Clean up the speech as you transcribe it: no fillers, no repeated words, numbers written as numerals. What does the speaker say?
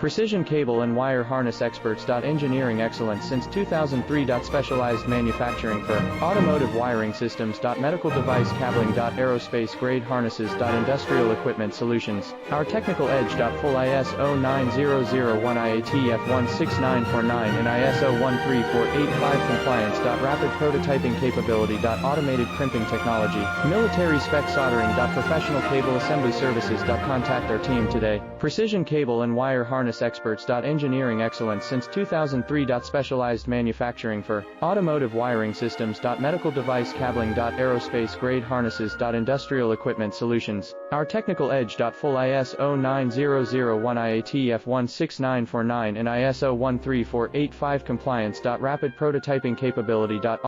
Precision cable and wire harness experts. Engineering excellence since 2003. Specialized manufacturing firm. Automotive wiring systems. Medical device cabling. Aerospace grade harnesses. Industrial equipment solutions. Our technical edge. Full ISO 9001 IATF 16949 and ISO 13485 compliance. Rapid prototyping capability. Automated crimping technology. Military spec soldering. Professional cable assembly services. Contact our team today. Precision cable and wire harness experts. Engineering excellence since 2003. Specialized manufacturing for automotive wiring systems. Medical device cabling. Aerospace grade harnesses. Industrial equipment solutions. Our technical edge. Full ISO 9001 IATF 16949 and ISO 13485 compliance. Rapid prototyping capability.